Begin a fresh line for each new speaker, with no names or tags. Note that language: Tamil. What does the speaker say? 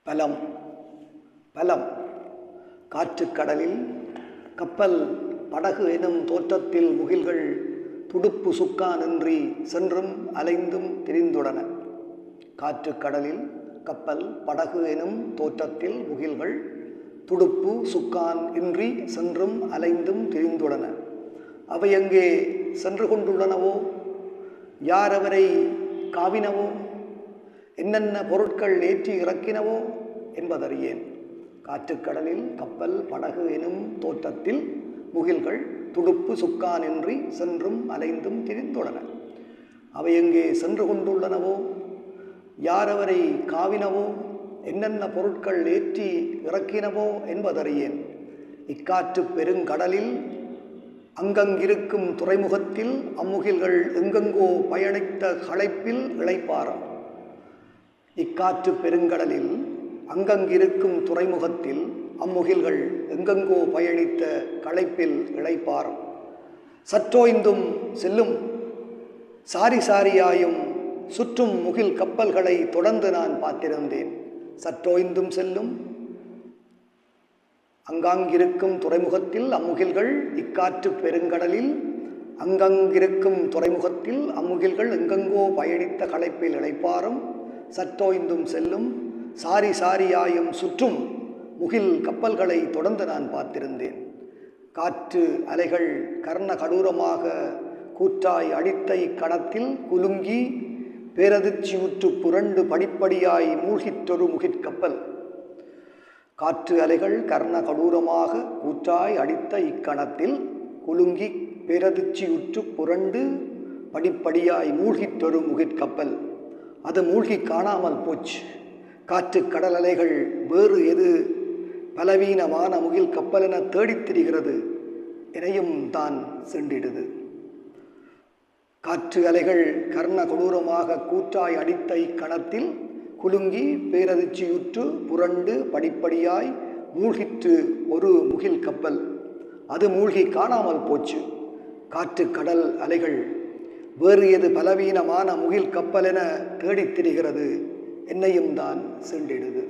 பலம் பலம் காற்றுக்கடலில் கப்பல் படகு எனும் தோற்றத்தில் முகில்கள் துடுப்பு சுக்கானின்றி சென்றும் அலைந்தும் திரிந்துடன. காற்றுக்கடலில் கப்பல் படகு எனும் தோற்றத்தில் முகில்கள் துடுப்பு சுக்கான் இன்றி சென்றும் அலைந்தும் திரிந்துடன. அவை எங்கே சென்று கொண்டுள்ளனவோ, யார் அவரை காவினவோ, என்னென்ன பொருட்கள் ஏற்றி இறக்கினவோ என்பதறியேன். காற்றுக்கடலில் கப்பல் படகு எனும் தோற்றத்தில் முகில்கள் துடுப்பு சுக்கானின்றி சென்றும் அலைந்தும் திரிந்துள்ளன. அவை எங்கே சென்று கொண்டுள்ளனவோ, யார் அவரை காவினவோ, என்னென்ன பொருட்கள் ஏற்றி இறக்கினவோ என்பதறியேன். இக்காற்று பெருங்கடலில் அங்கங்கிருக்கும் துறைமுகத்தில் அம்முகில்கள் எங்கெங்கோ பயணித்த களைப்பில் இளைப்பாறும். இக்காற்று பெருங்கடலில் அங்கங்கிருக்கும் துறைமுகத்தில் அம்முகில்கள் எங்கெங்கோ பயணித்த களைப்பில் இளைப்பாறும். சற்றோய்ந்தும் செல்லும், சாரி சாரியாயும் சுற்றும் முகில் கப்பல்களை தொடர்ந்து நான் பார்த்திருந்தேன். சற்றோய்ந்தும் செல்லும், அங்காங்கிருக்கும் துறைமுகத்தில் அம்முகில்கள் இக்காற்று பெருங்கடலில் அங்கங்கிருக்கும் துறைமுகத்தில் அம்முகில்கள் எங்கெங்கோ பயணித்த களைப்பில் இளைப்பாறும். சற்றோய்ந்தும் செல்லும், சாரி சாரியாயும் சுற்றும் முகில் கப்பல்களை தொடர்ந்து நான் பார்த்திருந்தேன். காற்று அலைகள் கர்ண கடூரமாக கூற்றாய் அடித்த இக்கணத்தில் குலுங்கி பேரதிர்ச்சியுற்று புரண்டு படிப்படியாய் மூழ்கிற்றொரு முகிற்கப்பல். காற்று அலைகள் கர்ண கடூரமாக கூற்றாய் அடித்த இக்கணத்தில் குலுங்கி பேரதிர்ச்சியுற்று புரண்டு படிப்படியாய் மூழ்கிற்றொரு முகிற்கப்பல். அது மூழ்கி காணாமல் போச்சு. காற்று கடல் அலைகள் வேறு எது பலவீனமான முகில் கப்பலென தேடித் திரிகிறது, எனையும் தான் சென்றிடுது. காற்று அலைகள் கர்ண கொடூரமாக கூற்றாய் அடித்த இக்கணத்தில் குலுங்கி பேரதிர்ச்சியுற்று புரண்டு படிப்படியாய் மூழ்கிற்று ஒரு முகில் கப்பல். அது மூழ்கி காணாமல் போச்சு. காற்று கடல் அலைகள் வேறு எது பலவீனமான முகில் கப்பலென தேடித் திரிகிறது, என்னையும் தான் சென்றிடுது.